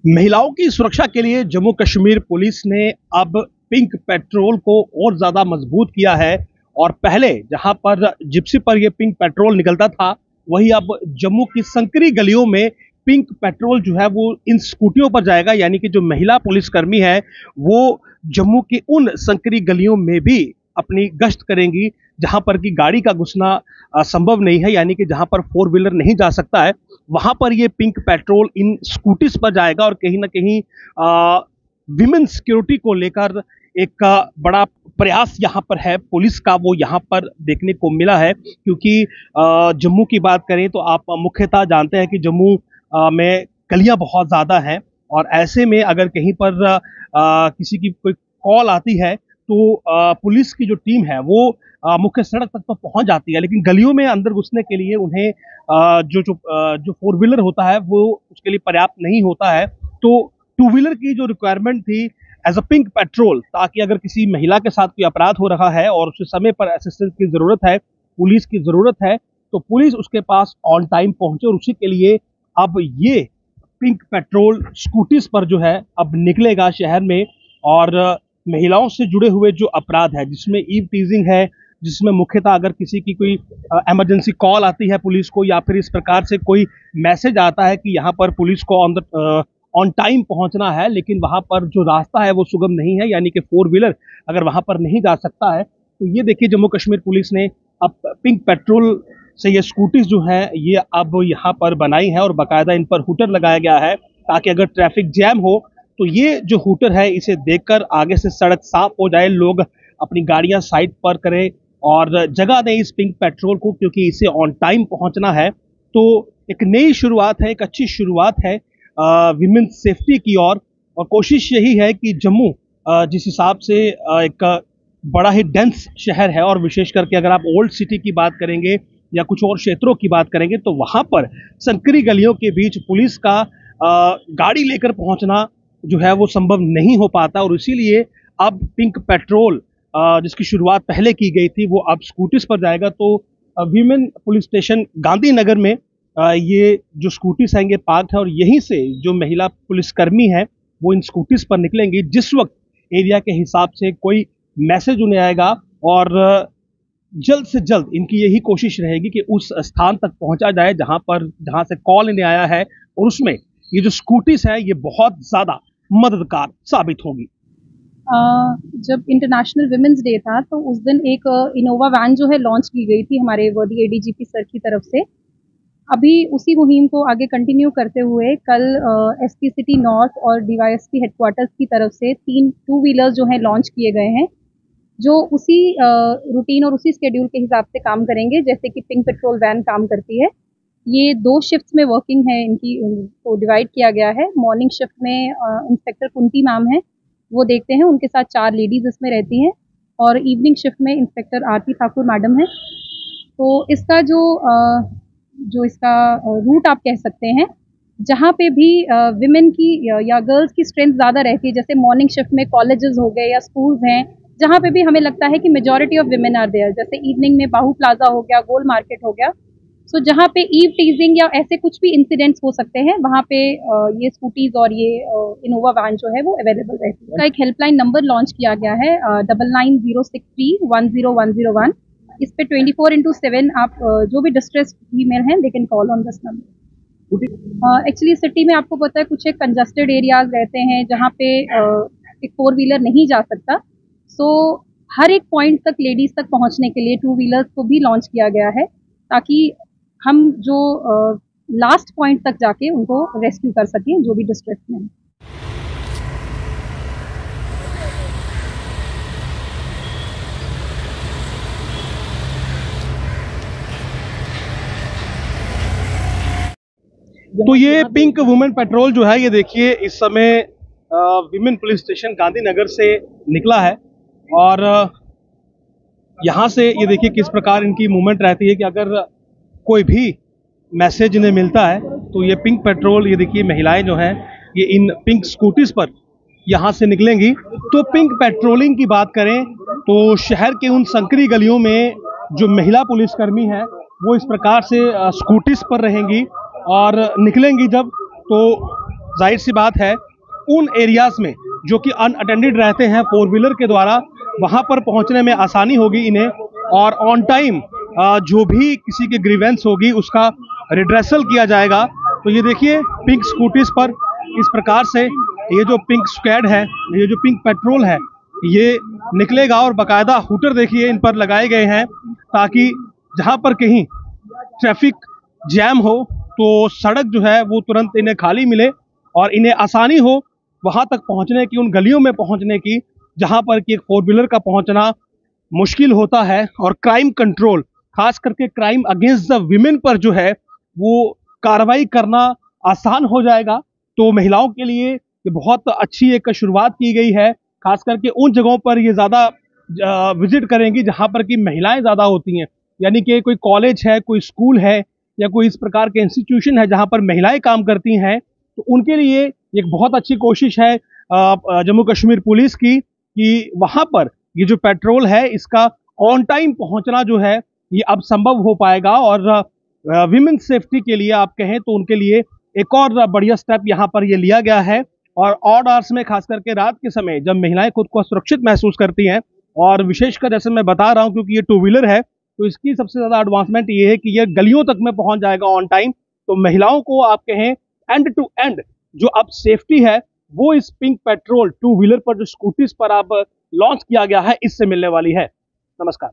महिलाओं की सुरक्षा के लिए जम्मू कश्मीर पुलिस ने अब पिंक पेट्रोल को और ज्यादा मजबूत किया है। और पहले जहां पर जिप्सी पर यह पिंक पेट्रोल निकलता था, वही अब जम्मू की संकरी गलियों में पिंक पेट्रोल जो है वो इन स्कूटियों पर जाएगा। यानी कि जो महिला पुलिसकर्मी है वो जम्मू की उन संकरी गलियों में भी अपनी गश्त करेंगी जहां पर कि गाड़ी का घुसना संभव नहीं है, यानी कि जहां पर फोर व्हीलर नहीं जा सकता है, वहां पर ये पिंक पेट्रोल इन स्कूटीज पर जाएगा। और कहीं ना कहीं विमेन सिक्योरिटी को लेकर एक बड़ा प्रयास यहाँ पर है पुलिस का, वो यहाँ पर देखने को मिला है। क्योंकि जम्मू की बात करें तो आप मुख्यतः जानते हैं कि जम्मू में गलियां बहुत ज़्यादा हैं, और ऐसे में अगर कहीं पर किसी की कोई कॉल आती है तो पुलिस की जो टीम है वो मुख्य सड़क तक तो पहुंच जाती है, लेकिन गलियों में अंदर घुसने के लिए उन्हें जो फोर व्हीलर होता है वो उसके लिए पर्याप्त नहीं होता है। तो टू व्हीलर की जो रिक्वायरमेंट थी एज अ पिंक पेट्रोल, ताकि अगर किसी महिला के साथ कोई अपराध हो रहा है और उसे समय पर असिस्टेंस की जरूरत है, पुलिस की जरूरत है, तो पुलिस उसके पास ऑन टाइम पहुंचे। और उसी के लिए अब ये पिंक पेट्रोल स्कूटीज पर जो है अब निकलेगा शहर में। और महिलाओं से जुड़े हुए जो अपराध है, जिसमें ईव टीजिंग है, जिसमें मुख्यतः अगर किसी की कोई इमरजेंसी कॉल आती है पुलिस को, या फिर इस प्रकार से कोई मैसेज आता है कि यहाँ पर पुलिस को ऑन टाइम पहुंचना है, लेकिन वहां पर जो रास्ता है वो सुगम नहीं है, यानी कि फोर व्हीलर अगर वहां पर नहीं जा सकता है, तो ये देखिए जम्मू कश्मीर पुलिस ने अब पिंक पेट्रोल से ये स्कूटीज जो है ये अब यहाँ पर बनाई है, और बाकायदा इन पर हूटर लगाया गया है, ताकि अगर ट्रैफिक जैम हो तो ये जो हूटर है इसे देखकर आगे से सड़क साफ हो जाए, लोग अपनी गाड़ियां साइड पर करें और जगह दें इस पिंक पेट्रोल को, क्योंकि इसे ऑन टाइम पहुंचना है। तो एक नई शुरुआत है, एक अच्छी शुरुआत है विमेन सेफ्टी की ओर। और कोशिश यही है कि जम्मू जिस हिसाब से एक बड़ा ही डेंस शहर है, और विशेष करके अगर आप ओल्ड सिटी की बात करेंगे या कुछ और क्षेत्रों की बात करेंगे, तो वहां पर संकरी गलियों के बीच पुलिस का गाड़ी लेकर पहुंचना जो है वो संभव नहीं हो पाता। और इसीलिए अब पिंक पेट्रोल जिसकी शुरुआत पहले की गई थी वो अब स्कूटीज पर जाएगा। तो वीमेन पुलिस स्टेशन गांधीनगर में ये जो स्कूटीज हैं ये पार्क है, और यहीं से जो महिला पुलिसकर्मी है वो इन स्कूटीज पर निकलेंगी जिस वक्त एरिया के हिसाब से कोई मैसेज उन्हें आएगा। और जल्द से जल्द इनकी यही कोशिश रहेगी कि उस स्थान तक पहुंचा जाए जहां से कॉल इन्हें आया है, और उसमें ये जो स्कूटीज है ये बहुत ज्यादा मददगार साबित होगी। जब इंटरनेशनल विमेंस डे था तो उस दिन एक इनोवा वैन जो है लॉन्च की गई थी हमारे वर्दी एडीजीपी सर की तरफ से। अभी उसी मुहिम को आगे कंटिन्यू करते हुए कल एसपी सिटी नॉर्थ और डीवाईएसपी हेडक्वार्टर्स की तरफ से 3 टू व्हीलर्स जो हैं लॉन्च किए गए हैं, जो उसी रूटीन और उसी शेड्यूल के हिसाब से काम करेंगे जैसे कि पिंक पेट्रोल वैन काम करती है। ये 2 शिफ्ट्स में वर्किंग है, इनकी को डिवाइड किया गया है। मॉर्निंग शिफ्ट में इंस्पेक्टर कुंती मैम है, वो देखते हैं, उनके साथ 4 लेडीज़ इसमें रहती हैं, और इवनिंग शिफ्ट में इंस्पेक्टर आरती ठाकुर मैडम है। तो इसका जो इसका रूट आप कह सकते हैं, जहाँ पे भी विमेन की या गर्ल्स की स्ट्रेंथ ज़्यादा रहती है, जैसे मॉर्निंग शिफ्ट में कॉलेजेस हो गए या स्कूल्स हैं, जहाँ पे भी हमें लगता है कि majority of women are there, जैसे इवनिंग में बाहू प्लाजा हो गया, गोल मार्केट हो गया। सो जहाँ पे ईव टीजिंग या ऐसे कुछ भी इंसिडेंट्स हो सकते हैं, वहाँ पे ये स्कूटीज और ये इनोवा वैन जो है वो अवेलेबल रहती है। इसका एक हेल्पलाइन नंबर लॉन्च किया गया है 9906310101। इस पे 24/7 आप जो भी डिस्ट्रेस फीमेल हैं they can call on this number. Actually city में आपको पता है कुछ एक कंजस्टेड एरियाज रहते हैं जहाँ पे एक 4 व्हीलर नहीं जा सकता। सो हर एक पॉइंट तक लेडीज तक पहुँचने के लिए 2 व्हीलर्स को भी लॉन्च किया गया है, ताकि हम जो लास्ट पॉइंट तक जाके उनको रेस्क्यू कर सकें जो भी डिस्ट्रेस में हैं। तो ये पिंक वुमेन पेट्रोल जो है ये देखिए इस समय विमेन पुलिस स्टेशन गांधीनगर से निकला है, और यहाँ से ये देखिए किस प्रकार इनकी मूवमेंट रहती है कि अगर कोई भी मैसेज इन्हें मिलता है तो ये पिंक पेट्रोल, ये देखिए महिलाएं जो हैं ये इन पिंक स्कूटीज पर यहाँ से निकलेंगी। तो पिंक पेट्रोलिंग की बात करें तो शहर के उन संकरी गलियों में जो महिला पुलिसकर्मी है वो इस प्रकार से स्कूटीज पर रहेंगी, और निकलेंगी जब तो जाहिर सी बात है उन एरियाज में जो कि अनअटेंडेड रहते हैं फोर व्हीलर के द्वारा, वहां पर पहुंचने में आसानी होगी इन्हें, और ऑन टाइम जो भी किसी की ग्रीवेंस होगी उसका रिड्रेसल किया जाएगा। तो ये देखिए पिंक स्कूटीज पर इस प्रकार से ये जो पिंक स्क्वाड है, ये जो पिंक पेट्रोल है, ये निकलेगा और बाकायदा हूटर देखिए इन पर लगाए गए हैं ताकि जहां पर कहीं ट्रैफिक जैम हो तो सड़क जो है वो तुरंत इन्हें खाली मिले और इन्हें आसानी हो वहां तक पहुंचने की, उन गलियों में पहुंचने की जहां पर कि एक फोर व्हीलर का पहुंचना मुश्किल होता है। और क्राइम कंट्रोल, खास करके क्राइम अगेंस्ट द विमेन पर जो है वो कार्रवाई करना आसान हो जाएगा। तो महिलाओं के लिए ये बहुत अच्छी एक शुरुआत की गई है, खास करके उन जगहों पर ये ज़्यादा विजिट करेंगी जहां पर कि महिलाएं ज़्यादा होती हैं, यानी कि कोई कॉलेज है, कोई स्कूल है या कोई इस प्रकार के इंस्टीट्यूशन है जहां पर महिलाएं काम करती हैं, तो उनके लिए एक बहुत अच्छी कोशिश है जम्मू कश्मीर पुलिस की कि वहां पर ये जो पेट्रोल है इसका ऑन टाइम पहुंचना जो है ये अब संभव हो पाएगा। और विमेन सेफ्टी के लिए आप कहें तो उनके लिए एक और बढ़िया स्टेप यहाँ पर ये लिया गया है। और ऑड आवर्स में, खास करके रात के समय जब महिलाएं खुद को सुरक्षित महसूस करती हैं, और विशेषकर जैसे मैं बता रहा हूं क्योंकि ये टू व्हीलर है, तो इसकी सबसे ज्यादा एडवांसमेंट ये है कि ये गलियों तक में पहुंच जाएगा ऑन टाइम। तो महिलाओं को आप कहें एंड टू एंड जो अब सेफ्टी है वो इस पिंक पेट्रोल टू व्हीलर पर, जो स्कूटीज पर अब लॉन्च किया गया है, इससे मिलने वाली है। नमस्कार।